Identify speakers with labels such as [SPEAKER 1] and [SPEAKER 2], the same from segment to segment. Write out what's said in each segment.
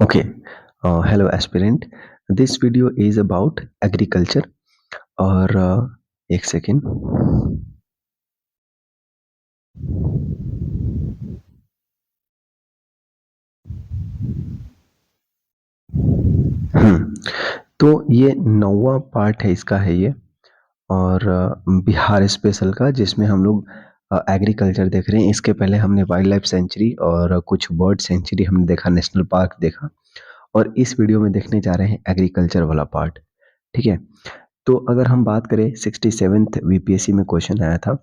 [SPEAKER 1] Okay, hello aspirant. This video is about agriculture और एक second. तो ये 9वां पार्ट है इसका है ये। और बिहार स्पेशल का जिसमें हम लोग एग्रीकल्चर देख रहे हैं। इसके पहले हमने वाइल्ड लाइफ सेंचुरी और कुछ बर्ड सेंचुरी हमने देखा, नेशनल पार्क देखा। और इस वीडियो में देखने जा रहे हैं एग्रीकल्चर वाला पार्ट। ठीक है। तो अगर हम बात करें 67th वीपीएससी में क्वेश्चन आया था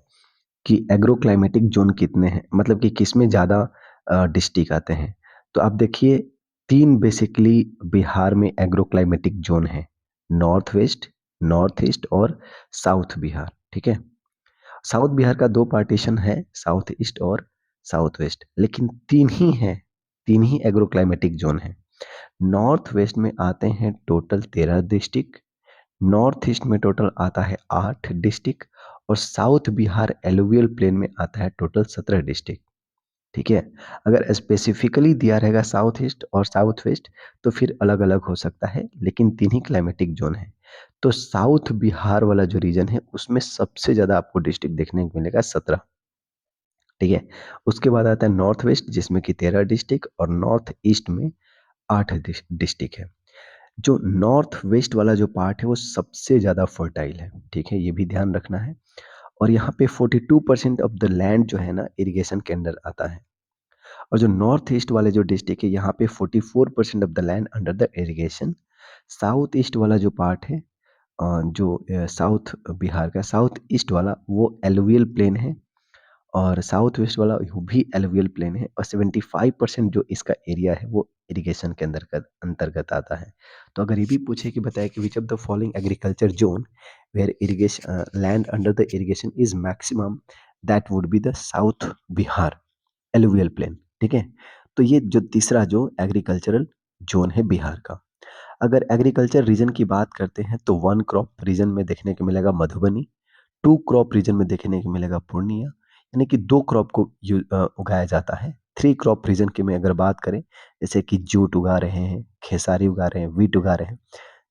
[SPEAKER 1] कि एग्रो क्लाइमेटिक जोन कितने हैं, मतलब कि किसमें ज़्यादा डिस्ट्रिक्ट आते हैं। तो आप देखिए, तीन बेसिकली बिहार में एग्रो क्लाइमेटिक जोन है। नॉर्थ वेस्ट, नॉर्थ ईस्ट और साउथ बिहार। ठीक है। साउथ बिहार का दो पार्टीशन है, साउथ ईस्ट और साउथ वेस्ट, लेकिन तीन ही है, तीन ही एग्रो क्लाइमेटिक जोन है। नॉर्थ वेस्ट में आते हैं टोटल 13 डिस्ट्रिक्ट, नॉर्थ ईस्ट में टोटल आता है 8 डिस्ट्रिक्ट और साउथ बिहार एलुवियल प्लेन में आता है टोटल 17 डिस्ट्रिक्ट। ठीक है। अगर स्पेसिफिकली दिया रहेगा साउथ ईस्ट और साउथ वेस्ट तो फिर अलग अलग हो सकता है, लेकिन तीन ही क्लाइमेटिक जोन है। तो साउथ बिहार वाला जो रीजन है उसमें सबसे ज्यादा आपको डिस्ट्रिक्ट देखने को मिलेगा 17। ठीक है। उसके बाद आता है नॉर्थ वेस्ट जिसमें कि 13 डिस्ट्रिक्ट और नॉर्थ ईस्ट में 8 डिस्ट्रिक्ट है। जो नॉर्थ वेस्ट वाला जो पार्ट है वो सबसे ज़्यादा फर्टाइल है। ठीक है, ये भी ध्यान रखना है। और यहाँ पे 42% ऑफ द लैंड जो है ना इरिगेशन के अंडर आता है। और जो नॉर्थ ईस्ट वाले जो डिस्ट्रिक्ट है यहाँ पे 44% of the land under the irrigation. South east वाला जो पार्ट है, जो साउथ बिहार का साउथ ईस्ट वाला, वो एलुवियल प्लेन है। और साउथ वेस्ट वाला वो भी एलुवियल प्लेन है और 75% जो इसका एरिया है वो इरिगेशन के अंदर अंतर्गत आता है। तो अगर ये भी पूछे कि बताए कि which of the following agriculture zone where irrigation land under the irrigation is maximum, that would be the south Bihar alluvial plain. ठीक है। तो ये जो तीसरा जो एग्रीकल्चरल जोन है बिहार का। अगर एग्रीकल्चर रीजन की बात करते हैं तो वन क्रॉप रीजन में देखने को मिलेगा मधुबनी, टू क्रॉप रीजन में देखने को मिलेगा पूर्णिया, यानी कि दो क्रॉप को उगाया जाता है। थ्री क्रॉप रीजन की में अगर बात करें, जैसे कि जूट उगा रहे हैं, खेसारी उगा रहे हैं, वीट उगा रहे हैं,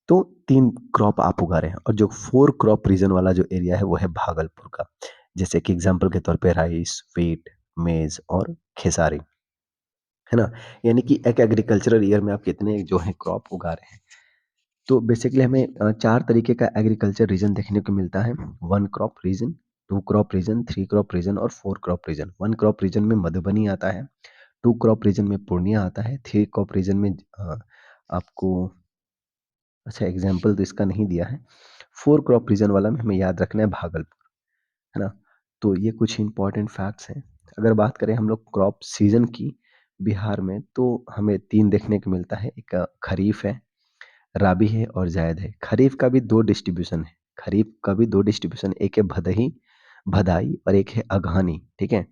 [SPEAKER 1] तो तीन क्रॉप आप उगा रहे हैं। और जो फोर क्रॉप रीजन वाला जो एरिया है वो है भागलपुर का, जैसे कि एग्जाम्पल के तौर पे राइस, वीट, मेज और खेसारी, है ना। यानी कि एक एग्रीकल्चरल ईयर में आप कितने जो है क्रॉप उगा रहे हैं। तो बेसिकली हमें चार तरीके का एग्रीकल्चर रीजन देखने को मिलता है। One crop region, two crop region, three crop region और four crop region. One crop region में मधुबनी आता है, टू क्रॉप रीजन में पूर्णिया आता है, थ्री क्रॉप रीजन में आपको, अच्छा एग्जाम्पल तो इसका नहीं दिया है, फोर क्रॉप रीजन वाला में हमें याद रखना है भागलपुर, है ना। तो ये कुछ इंपॉर्टेंट फैक्ट्स हैं। अगर बात करें हम लोग क्रॉप सीजन की बिहार में, तो हमें तीन देखने को मिलता है। एक खरीफ है, राबी है और जायद है। खरीफ का भी दो डिस्ट्रीब्यूशन है, खरीफ का भी दो डिस्ट्रीब्यूशन, एक है भदही, भदाई और एक है अगहनी। ठीक है।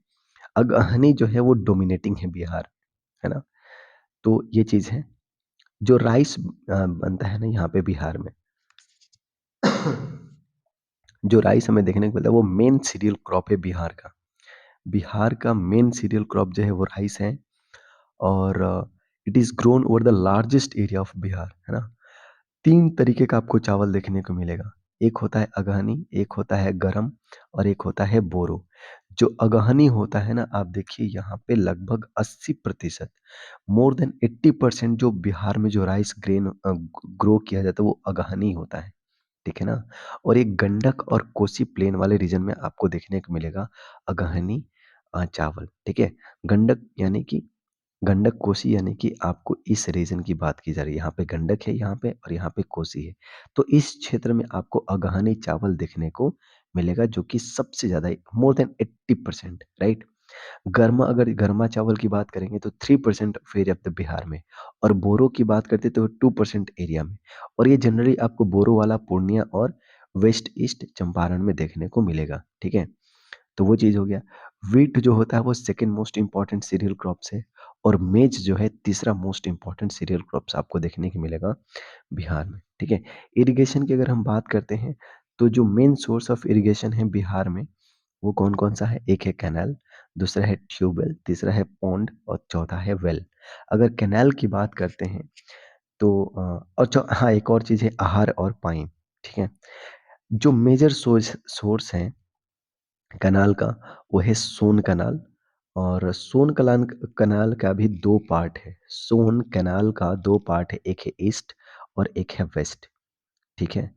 [SPEAKER 1] अगहनी जो है वो डोमिनेटिंग है बिहार, है ना। तो ये चीज है। जो राइस बनता है ना यहाँ पे बिहार में, जो राइस हमें देखने को मिलता है वो मेन सीरियल क्रॉप है बिहार का। बिहार का मेन सीरियल क्रॉप जो है वो राइस है। और it is grown over the largest area of Bihar, है ना। तीन तरीके का आपको चावल देखने को मिलेगा। एक होता है अगहनी, एक होता है गरम और एक होता है बोरो। जो अगहनी होता है ना, आप देखिए यहाँ पे लगभग 80%, मोर देन 80% जो बिहार में जो राइस ग्रेन ग्रो किया जाता है वो अगहनी होता है। ठीक है ना। और एक गंडक और कोसी प्लेन वाले रीजन में आपको देखने को मिलेगा अगहनी चावल। ठीक है। गंडक यानी कि गंडक कोसी, यानी कि आपको इस रीजन की बात की जा रही है। यहाँ पे गंडक है यहाँ पे और यहाँ पे कोसी है। तो इस क्षेत्र में आपको अगहनी चावल देखने को मिलेगा जो कि सबसे ज्यादा, मोर देन 80%, राइट। अगर गर्मा चावल की बात करेंगे तो 3% of area of the Bihar में। और बोरो की बात करते तो 2% एरिया में। और ये जनरली आपको बोरो वाला पूर्णिया और वेस्ट ईस्ट चंपारण में देखने को मिलेगा। ठीक है। तो वो चीज़ हो गया। व्हीट जो होता है वो second most important cereal crops है। और मेज जो है तीसरा मोस्ट इंपॉर्टेंट सीरियल क्रॉप्स आपको देखने को मिलेगा बिहार में। ठीक है। इरिगेशन की अगर हम बात करते हैं तो जो मेन सोर्स ऑफ इरिगेशन है बिहार में वो कौन कौन सा है। एक है कैनाल, दूसरा है ट्यूबवेल, तीसरा है पॉन्ड और चौथा है वेल। अगर कैनाल की बात करते हैं तो और हाँ, एक और चीज़ है आहार और पानी, ठीक है? जो मेजर सोर्स हैं कैनाल का, वो है सोन कैनाल और सोन कलान कैनाल का भी 2 पार्ट है। सोन कैनाल का 2 पार्ट है, एक है ईस्ट और एक है वेस्ट, ठीक है?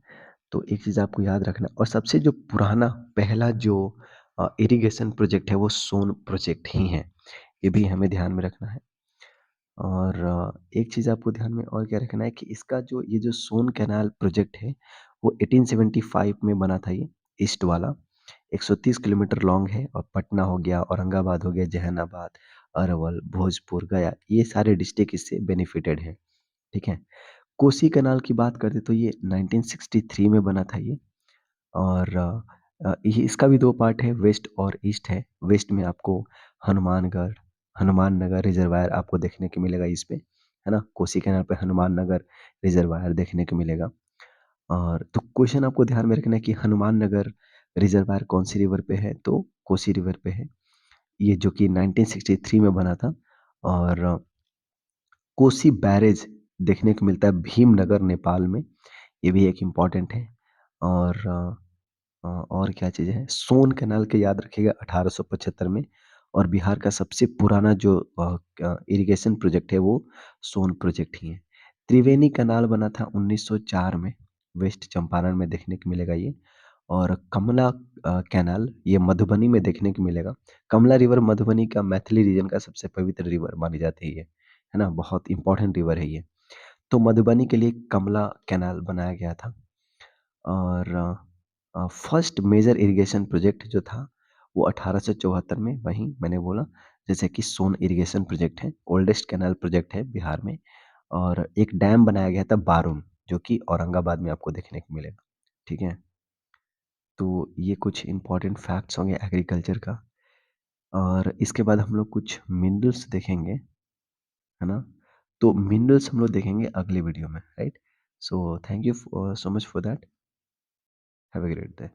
[SPEAKER 1] तो एक चीज़ आपको याद रखना और सबसे जो पुराना पहला जो इरिगेशन प्रोजेक्ट है, वो सोन प्रोजेक्ट ही है। ये भी हमें ध्यान में रखना है। और एक चीज़ आपको ध्यान में और क्या रखना है कि इसका जो ये जो सोन कैनाल प्रोजेक्ट है, वो 1875 में बना था ये, ईस्ट वाला। 130 किलोमीटर लॉन्ग है और पटना हो गया, औरंगाबाद हो गया, जहानाबाद, अरवल, भोजपुर, गया, ये सारे डिस्ट्रिक्ट इससे बेनिफिटेड हैं, ठीक है? कोसी कैनाल की बात करें तो ये 1963 में बना था ये और ये इसका भी 2 पार्ट है, वेस्ट और ईस्ट है। वेस्ट में आपको हनुमानगढ़, हनुमान नगर रिज़र्वायर आपको देखने को मिलेगा इस पे, है ना? कोसी कैनाल पे हनुमान नगर रिज़र्वायर देखने को मिलेगा। और तो क्वेश्चन आपको ध्यान में रखना है कि हनुमान नगर रिज़र्वायर कौन-सी रिवर पे है? तो कोसी रिवर पे है। ये जो कि 1963 में बना था और कोसी बैरेज देखने को मिलता है भीमनगर, नेपाल में। ये भी एक इम्पोर्टेंट है और और क्या चीज़ है? सोन कैनाल के याद रखिएगा 1875 में और बिहार का सबसे पुराना जो इरिगेशन प्रोजेक्ट है वो सोन प्रोजेक्ट ही है। त्रिवेणी कैनाल बना था 1904 में, वेस्ट चंपारण में देखने को मिलेगा ये और कमला कैनाल ये मधुबनी में देखने को मिलेगा। कमला रिवर मधुबनी का मैथिली रीजन का सबसे पवित्र रिवर मानी जाती है ये, है ना? बहुत इम्पोर्टेंट रिवर है ये। तो मधुबनी के लिए कमला कैनाल बनाया गया था और फर्स्ट मेजर इरिगेशन प्रोजेक्ट जो था वो 1874 में वहीं मैंने बोला जैसे कि सोन इरिगेशन प्रोजेक्ट है, ओल्डेस्ट कैनाल प्रोजेक्ट है बिहार में और एक डैम बनाया गया था बारून जो कि औरंगाबाद में आपको देखने को मिलेगा, ठीक है? तो ये कुछ इम्पोर्टेंट फैक्ट्स होंगे एग्रीकल्चर का और इसके बाद हम लोग कुछ मिनरल्स देखेंगे, है ना? तो मिनरल्स हम लोग देखेंगे अगले वीडियो में, right? So thank you so much for that. Have a great day.